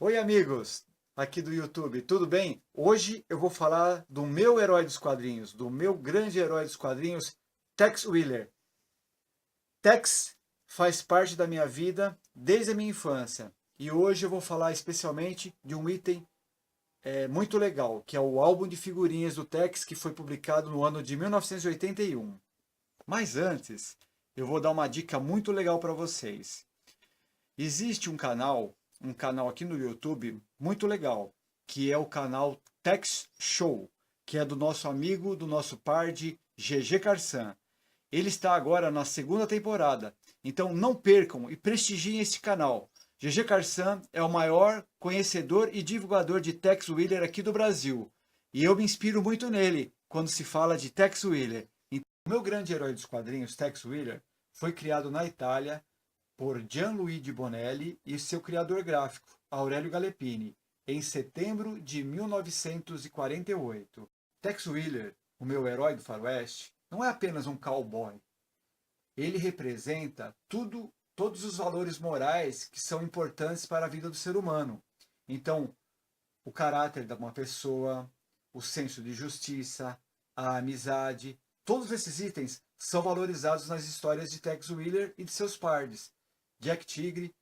Oi, amigos, aqui do YouTube, tudo bem? Hoje eu vou falar do meu herói dos quadrinhos, do meu grande herói dos quadrinhos, Tex Willer. Tex faz parte da minha vida desde a minha infância e hoje eu vou falar especialmente de um item muito legal, que é o álbum de figurinhas do Tex que foi publicado no ano de 1981. Mas antes, eu vou dar uma dica muito legal para vocês. Existe um canal aqui no YouTube muito legal, que é o canal Tex Show, que é do nosso amigo, do nosso pard GG Carsan. Ele está agora na segunda temporada, então não percam e prestigiem esse canal. GG Carsan é o maior conhecedor e divulgador de Tex Willer aqui do Brasil, e eu me inspiro muito nele quando se fala de Tex Willer. Então, o meu grande herói dos quadrinhos, Tex Willer, foi criado na Itália por Gianluigi Bonelli e seu criador gráfico, Aurelio Galepini, em setembro de 1948. Tex Willer, o meu herói do faroeste, não é apenas um cowboy. Ele representa todos os valores morais que são importantes para a vida do ser humano. Então, o caráter de uma pessoa, o senso de justiça, a amizade, todos esses itens são valorizados nas histórias de Tex Willer e de seus pardes, Jack Tigre,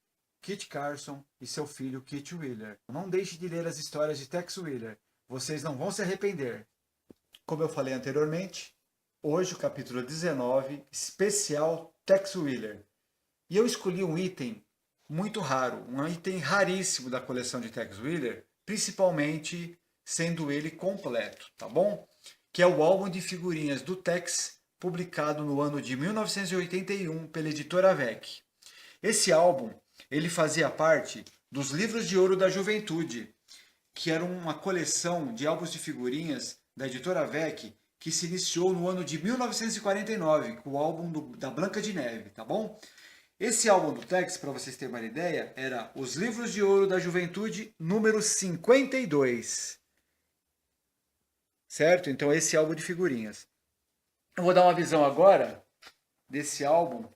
Kit Carson e seu filho Kit Willer. Não deixe de ler as histórias de Tex Willer, vocês não vão se arrepender. Como eu falei anteriormente, hoje o capítulo 19, especial Tex Willer. E eu escolhi um item muito raro, um item raríssimo da coleção de Tex Willer, principalmente sendo ele completo, tá bom? Que é o álbum de figurinhas do Tex, publicado no ano de 1981 pela editora VEC. Esse álbum, ele fazia parte dos Livros de Ouro da Juventude, que era uma coleção de álbuns de figurinhas da editora VEC, que se iniciou no ano de 1949, com o álbum da Branca de Neve, tá bom? Esse álbum do Tex, para vocês terem uma ideia, era Os Livros de Ouro da Juventude, número 52. Certo? Então esse álbum de figurinhas. Eu vou dar uma visão agora desse álbum.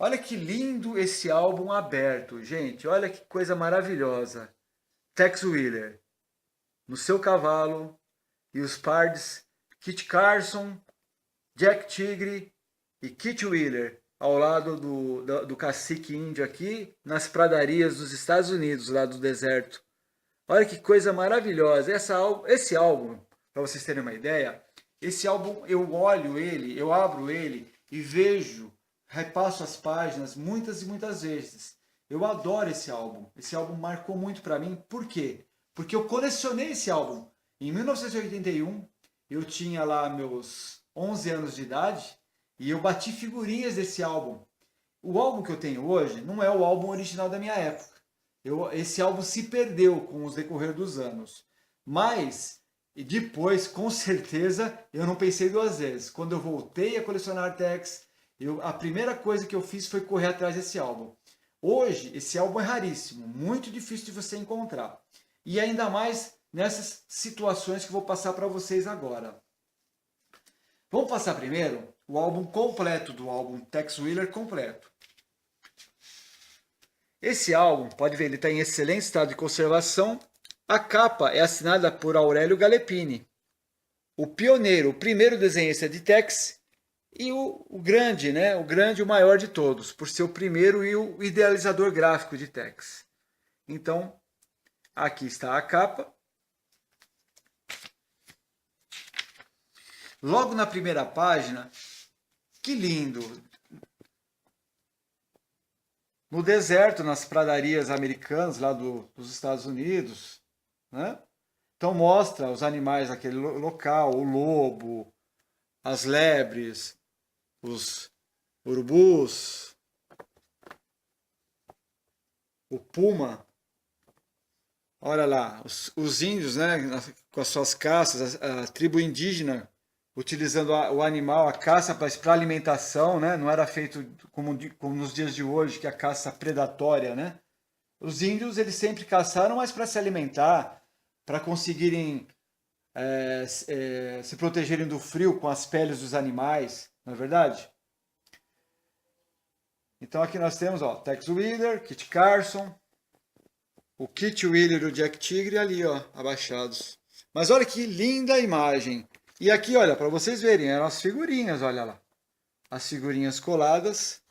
Olha que lindo esse álbum aberto, gente. Olha que coisa maravilhosa. Tex Willer, no seu cavalo, e os pards Kit Carson, Jack Tigre e Kit Willer, ao lado do cacique índio aqui, nas pradarias dos Estados Unidos, lá do deserto. Olha que coisa maravilhosa. Esse álbum, para vocês terem uma ideia, esse álbum eu olho ele, eu abro ele e vejo, repasso as páginas muitas e muitas vezes. Eu adoro esse álbum. Esse álbum marcou muito para mim. Por quê? Porque eu colecionei esse álbum. Em 1981, eu tinha lá meus 11 anos de idade e eu bati figurinhas desse álbum. O álbum que eu tenho hoje não é o álbum original da minha época. Esse álbum se perdeu com o decorrer dos anos. Mas, e depois, com certeza, eu não pensei duas vezes. Quando eu voltei a colecionar Tex, a primeira coisa que eu fiz foi correr atrás desse álbum. Hoje, esse álbum é raríssimo, muito difícil de você encontrar. E ainda mais nessas situações que eu vou passar para vocês agora. Vamos passar primeiro o álbum completo do álbum Tex Willer completo. Esse álbum, pode ver, ele está em excelente estado de conservação. A capa é assinada por Aurelio Galepini, o pioneiro, o primeiro desenhista de Tex e o grande, né? O grande, o maior de todos, por ser o primeiro e o idealizador gráfico de Tex. Então, aqui está a capa. Logo na primeira página, que lindo! No deserto, nas pradarias americanas lá dos Estados Unidos, né? Então mostra os animais daquele local, o lobo, as lebres, os urubus, o puma. Olha lá, os índios, né, com as suas caças, a tribo indígena utilizando o animal, a caça para alimentação, né? Não era feito como nos dias de hoje, que é a caça predatória, né? Os índios eles sempre caçaram, mas para se alimentar, para conseguirem se protegerem do frio com as peles dos animais, não é verdade? Então aqui nós temos, ó, Tex Willer, Kit Carson, o Kit Wheeler e o Jack Tigre ali, ó, abaixados. Mas olha que linda a imagem. E aqui, olha, para vocês verem, eram as figurinhas, olha lá. As figurinhas coladas,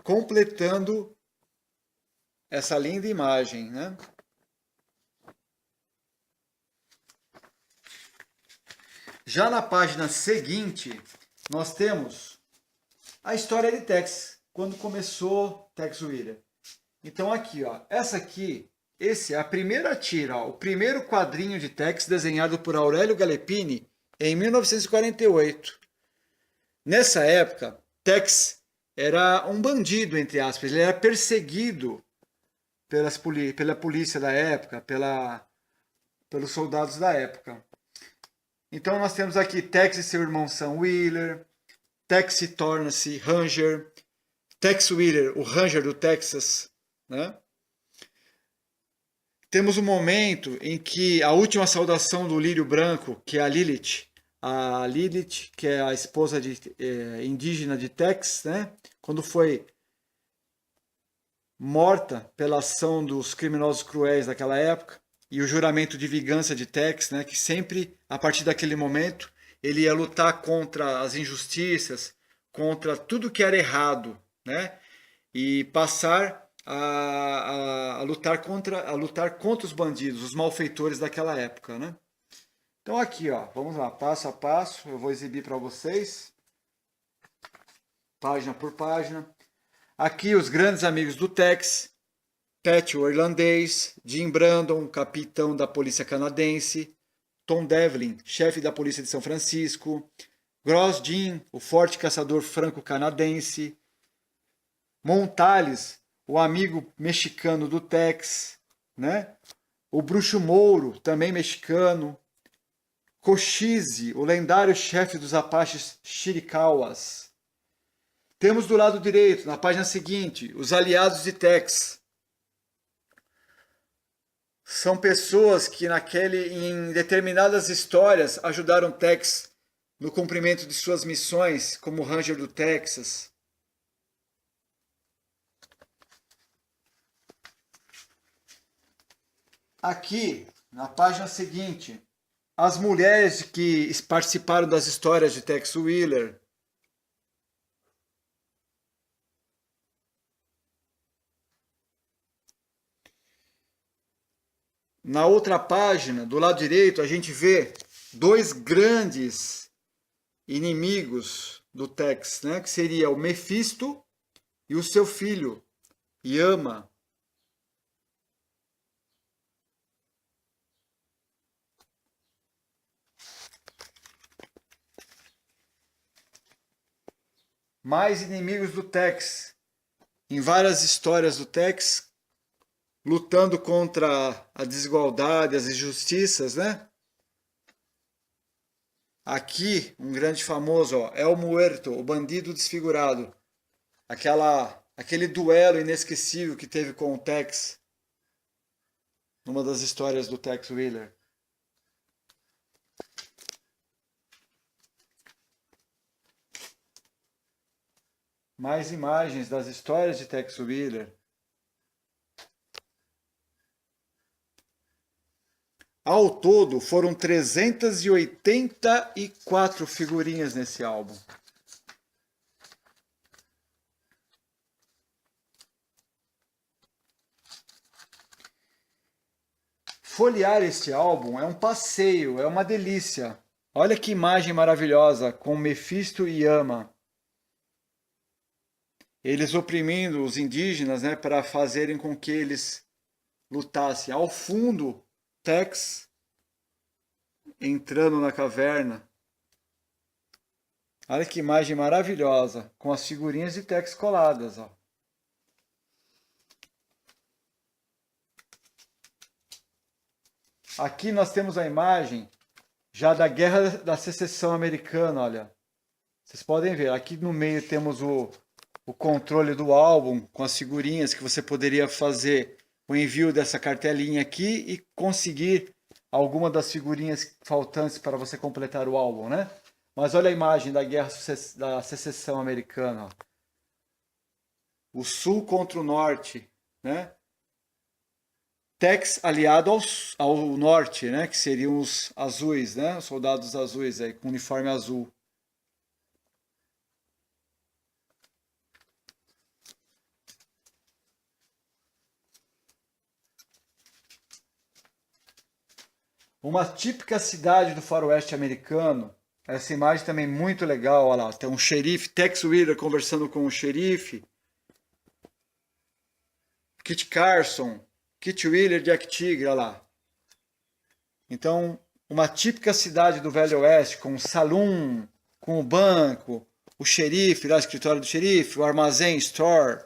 completando essa linda imagem, né? Já na página seguinte, nós temos a história de Tex, quando começou Tex Willer. Então aqui, ó, essa aqui, esse é a primeira tira, ó, o primeiro quadrinho de Tex desenhado por Aurélio Galepini em 1948. Nessa época, Tex era um bandido, entre aspas, ele era perseguido pela polícia da época, pelos soldados da época. Então nós temos aqui Tex e seu irmão Sam Wheeler, Tex se torna-se Ranger, Tex Wheeler, o Ranger do Texas, né? Temos um momento em que a última saudação do Lírio Branco, que é a Lilith, que é a esposa indígena de Tex, né? Quando foi morta pela ação dos criminosos cruéis daquela época, e o juramento de vingança de Tex, né? Que sempre, a partir daquele momento, ele ia lutar contra as injustiças, contra tudo que era errado, né? E passar a lutar contra os bandidos, os malfeitores daquela época, né? Então aqui, ó, vamos lá, passo a passo, eu vou exibir para vocês, página por página. Aqui os grandes amigos do Tex, Pat, o irlandês, Jim Brandon, capitão da polícia canadense, Tom Devlin, chefe da polícia de São Francisco, Gross Jim, o forte caçador franco-canadense, Montales, o amigo mexicano do Tex, né? O Bruxo Mouro, também mexicano, Cochise, o lendário chefe dos Apaches Chiricahuas. Temos do lado direito, na página seguinte, os aliados de Tex. São pessoas que em determinadas histórias ajudaram Tex no cumprimento de suas missões como Ranger do Texas. Aqui, na página seguinte, as mulheres que participaram das histórias de Tex Willer. Na outra página, do lado direito, a gente vê dois grandes inimigos do Tex, né? Que seria o Mephisto e o seu filho, Yama. Mais inimigos do Tex. Em várias histórias do Tex, lutando contra a desigualdade, as injustiças, né? Aqui, um grande famoso, ó, El Muerto, o bandido desfigurado. Aquele duelo inesquecível que teve com o Tex, numa das histórias do Tex Willer. Mais imagens das histórias de Tex Willer. Ao todo, foram 384 figurinhas nesse álbum. Folhear este álbum é um passeio, é uma delícia. Olha que imagem maravilhosa, com Mephisto e Yama. Eles oprimindo os indígenas, né, para fazerem com que eles lutassem. Ao fundo, Tex entrando na caverna. Olha que imagem maravilhosa, com as figurinhas de Tex coladas, ó. Aqui nós temos a imagem já da Guerra da Secessão Americana, olha. Vocês podem ver, aqui no meio temos o controle do álbum, com as figurinhas que você poderia fazer o envio dessa cartelinha aqui e conseguir alguma das figurinhas faltantes para você completar o álbum, né? Mas olha a imagem da Guerra da Secessão Americana. Ó. O Sul contra o Norte, né? Tex aliado ao norte, né? Que seriam os azuis, né? Os soldados azuis aí, com uniforme azul. Uma típica cidade do faroeste americano. Essa imagem também muito legal, olha lá, tem um xerife, Tex Wheeler conversando com o xerife, Kit Carson, Kit Wheeler, Jack Tigre, olha lá. Então, uma típica cidade do Velho Oeste, com o saloon, com o banco, o xerife, lá, o escritório do xerife, o armazém, store,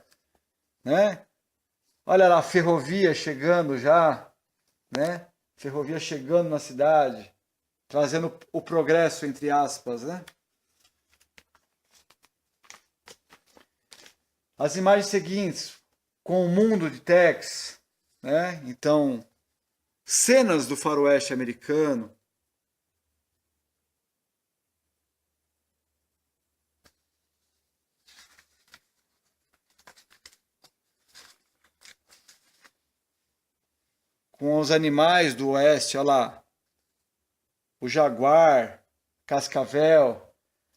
né? Olha lá, a ferrovia chegando já, né? Ferrovia chegando na cidade, trazendo o progresso, entre aspas, né? As imagens seguintes, com o mundo de Tex, né? Então, cenas do faroeste americano. Com os animais do oeste, olha lá. O jaguar, cascavel,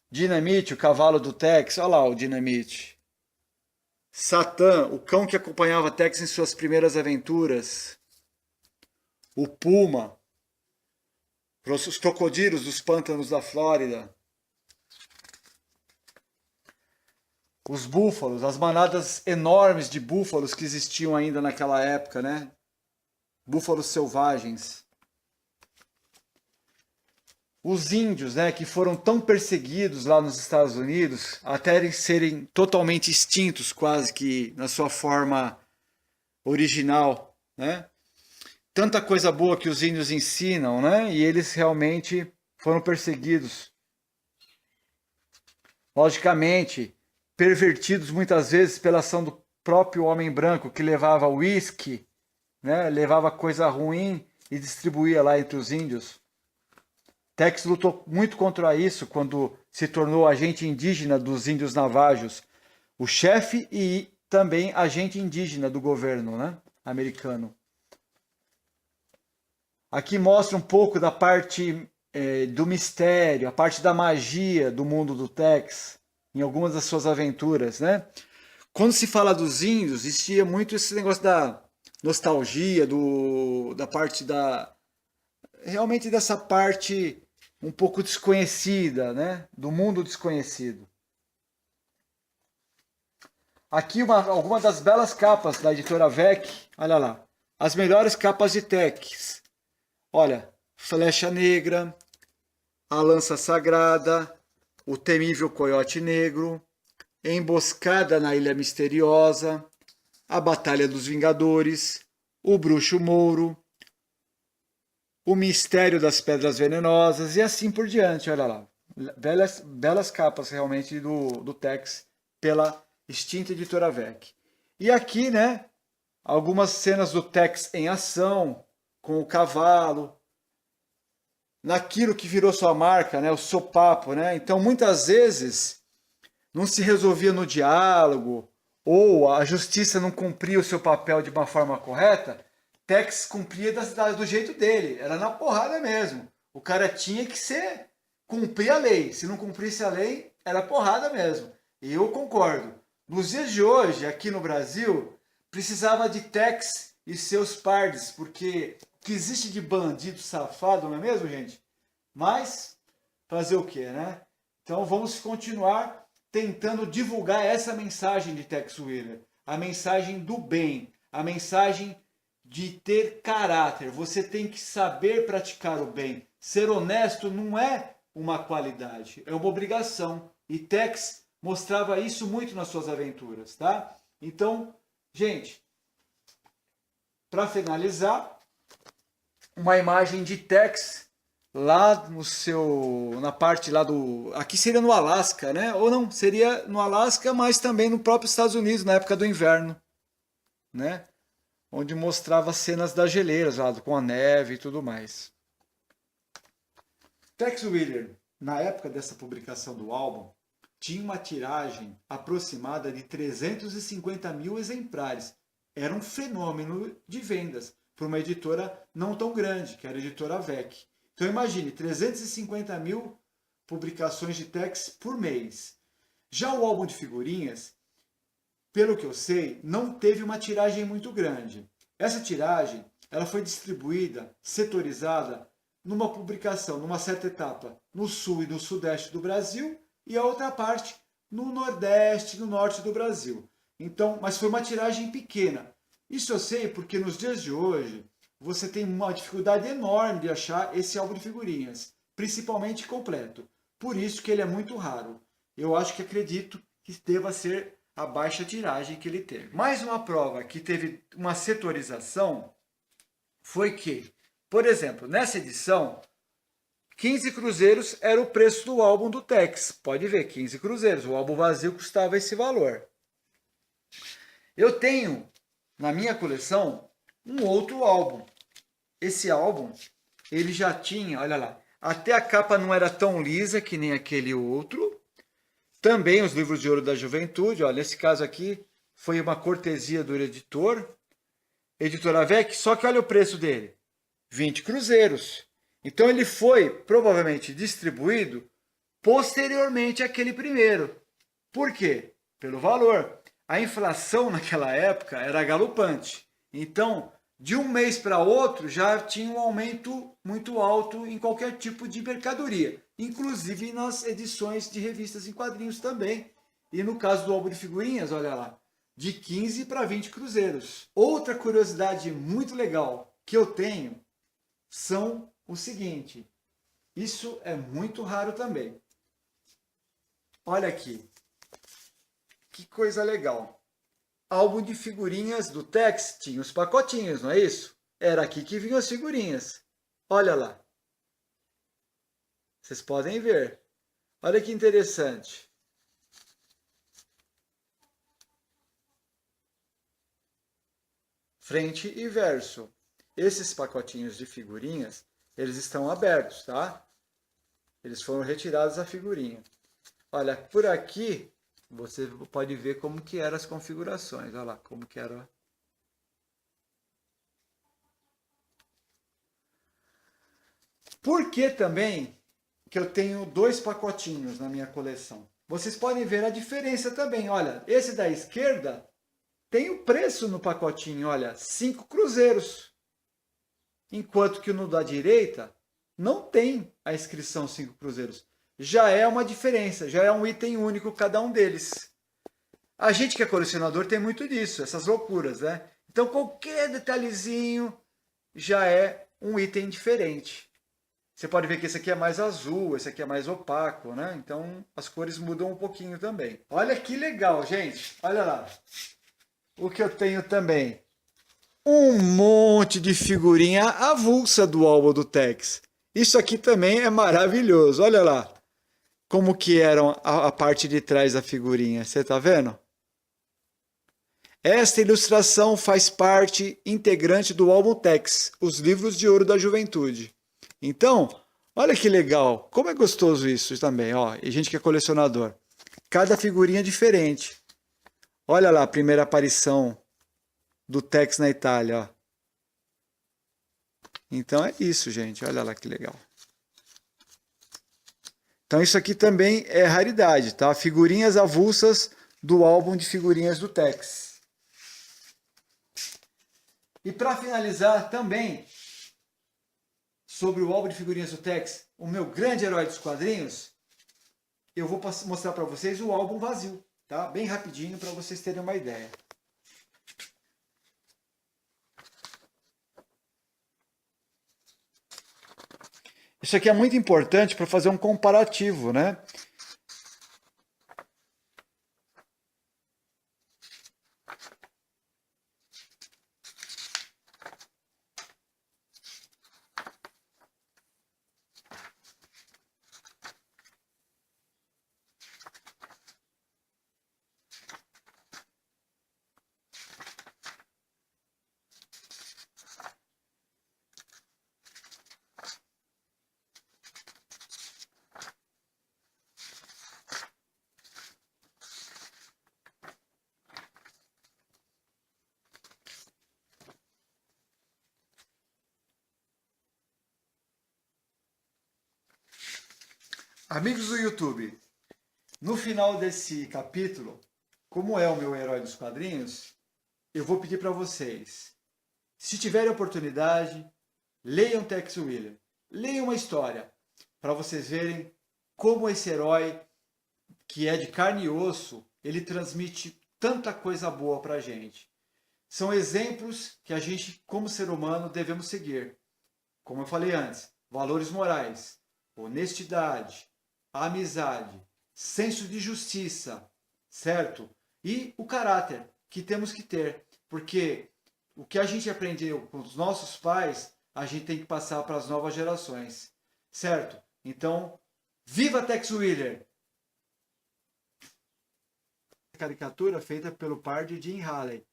Dinamite, o cavalo do Tex, olha lá o Dinamite. Satã, o cão que acompanhava Tex em suas primeiras aventuras. O puma, os crocodilos dos pântanos da Flórida. Os búfalos, as manadas enormes de búfalos que existiam ainda naquela época, né? Búfalos selvagens. Os índios, né, que foram tão perseguidos lá nos Estados Unidos, até serem totalmente extintos, quase que na sua forma original, né? Tanta coisa boa que os índios ensinam, né? E eles realmente foram perseguidos. Logicamente, pervertidos muitas vezes pela ação do próprio homem branco, que levava uísque, né? Levava coisa ruim e distribuía lá entre os índios. Tex lutou muito contra isso quando se tornou agente indígena dos índios navajos, o chefe e também agente indígena do governo, né, americano. Aqui mostra um pouco da parte do mistério, a parte da magia do mundo do Tex, em algumas das suas aventuras, né? Quando se fala dos índios, existia muito esse negócio da nostalgia, da parte da realmente dessa parte um pouco desconhecida, né? Do mundo desconhecido. Aqui algumas das belas capas da editora VEC, olha lá, as melhores capas de Tex. Olha, Flecha Negra, a Lança Sagrada, o Temível Coiote Negro, Emboscada na Ilha Misteriosa, a Batalha dos Vingadores, o Bruxo Mouro, o Mistério das Pedras Venenosas e assim por diante, olha lá. Belas capas realmente do Tex pela extinta editora VEC. E aqui, né, algumas cenas do Tex em ação, com o cavalo, naquilo que virou sua marca, né, o sopapo, né? Então, muitas vezes, não se resolvia no diálogo, ou a justiça não cumpria o seu papel de uma forma correta, Tex cumpria do jeito dele, era na porrada mesmo. O cara tinha que cumprir a lei. Se não cumprisse a lei, era porrada mesmo. E eu concordo. Nos dias de hoje, aqui no Brasil, precisava de Tex e seus pardes, porque o que existe de bandido safado, não é mesmo, gente? Mas, fazer o quê, né? Então vamos continuar tentando divulgar essa mensagem de Tex Wheeler. A mensagem do bem, a mensagem de ter caráter. Você tem que saber praticar o bem. Ser honesto não é uma qualidade, é uma obrigação. E Tex mostrava isso muito nas suas aventuras, tá? Então, gente, para finalizar, uma imagem de Tex lá na parte lá aqui seria no Alasca, né? Ou não, seria no Alasca, mas também no próprio Estados Unidos, na época do inverno, né? Onde mostrava cenas das geleiras lá, com a neve e tudo mais. Tex Wheeler, na época dessa publicação do álbum, tinha uma tiragem aproximada de 350 mil exemplares. Era um fenômeno de vendas, por uma editora não tão grande, que era a editora VEC. Então imagine, 350 mil publicações de Tex por mês. Já o álbum de figurinhas, pelo que eu sei, não teve uma tiragem muito grande. Essa tiragem ela foi distribuída, setorizada, numa publicação, numa certa etapa, no sul e no sudeste do Brasil, e a outra parte no nordeste e no norte do Brasil. Então, mas foi uma tiragem pequena. Isso eu sei porque nos dias de hoje você tem uma dificuldade enorme de achar esse álbum de figurinhas, principalmente completo. Por isso que ele é muito raro. Eu acho que acredito que deva ser a baixa tiragem que ele teve. Mais uma prova que teve uma setorização foi que, por exemplo, nessa edição, 15 cruzeiros era o preço do álbum do Tex. Pode ver, 15 cruzeiros. O álbum vazio custava esse valor. Eu tenho na minha coleção um outro álbum. Esse álbum, ele já tinha, olha lá, até a capa não era tão lisa que nem aquele outro. Também os livros de ouro da juventude, olha, esse caso aqui foi uma cortesia do editor, editora VEC, só que olha o preço dele, 20 cruzeiros. Então ele foi provavelmente distribuído posteriormente àquele primeiro. Por quê? Pelo valor. A inflação naquela época era galopante. Então, de um mês para outro, já tinha um aumento muito alto em qualquer tipo de mercadoria, inclusive nas edições de revistas em quadrinhos também. E no caso do álbum de figurinhas, olha lá, de 15 para 20 cruzeiros. Outra curiosidade muito legal que eu tenho são o seguinte, isso é muito raro também. Olha aqui, que coisa legal. Álbum de figurinhas do Tex tinha os pacotinhos, não é isso? Era aqui que vinham as figurinhas. Olha lá. Vocês podem ver. Olha que interessante. Frente e verso. Esses pacotinhos de figurinhas, eles estão abertos, tá? Eles foram retirados da figurinha. Olha, por aqui você pode ver como que eram as configurações. Olha lá, como que era. Por que também que eu tenho dois pacotinhos na minha coleção? Vocês podem ver a diferença também. Olha, esse da esquerda tem o preço no pacotinho, olha, 5 cruzeiros. Enquanto que no da direita não tem a inscrição 5 cruzeiros. Já é uma diferença, já é um item único cada um deles. A gente que é colecionador tem muito disso, essas loucuras, né? Então qualquer detalhezinho já é um item diferente. Você pode ver que esse aqui é mais azul, esse aqui é mais opaco, né? Então as cores mudam um pouquinho também. Olha que legal, gente. Olha lá. O que eu tenho também. Um monte de figurinha avulsa do álbum do Tex. Isso aqui também é maravilhoso. Olha lá como que era a parte de trás da figurinha. Você tá vendo? Esta ilustração faz parte integrante do álbum Tex, os livros de ouro da juventude. Então, olha que legal. Como é gostoso isso também, ó. E gente que é colecionador. Cada figurinha é diferente. Olha lá a primeira aparição do Tex na Itália, ó. Então é isso, gente. Olha lá que legal. Então isso aqui também é raridade, tá? Figurinhas avulsas do álbum de figurinhas do Tex. E para finalizar também, sobre o álbum de figurinhas do Tex, o meu grande herói dos quadrinhos, eu vou mostrar para vocês o álbum vazio, tá? Bem rapidinho para vocês terem uma ideia. Isso aqui é muito importante para fazer um comparativo, né? Amigos do YouTube, no final desse capítulo, como é o meu herói dos quadrinhos, eu vou pedir para vocês, se tiverem oportunidade, leiam Tex Willer, leiam uma história, para vocês verem como esse herói, que é de carne e osso, ele transmite tanta coisa boa para a gente. São exemplos que a gente, como ser humano, devemos seguir. Como eu falei antes, valores morais, honestidade, amizade, senso de justiça, certo? E o caráter que temos que ter, porque o que a gente aprendeu com os nossos pais, a gente tem que passar para as novas gerações, certo? Então, viva Tex Willer! Caricatura feita pelo par de Jim Halley.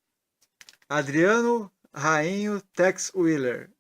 Adriano Rainho Tex Willer.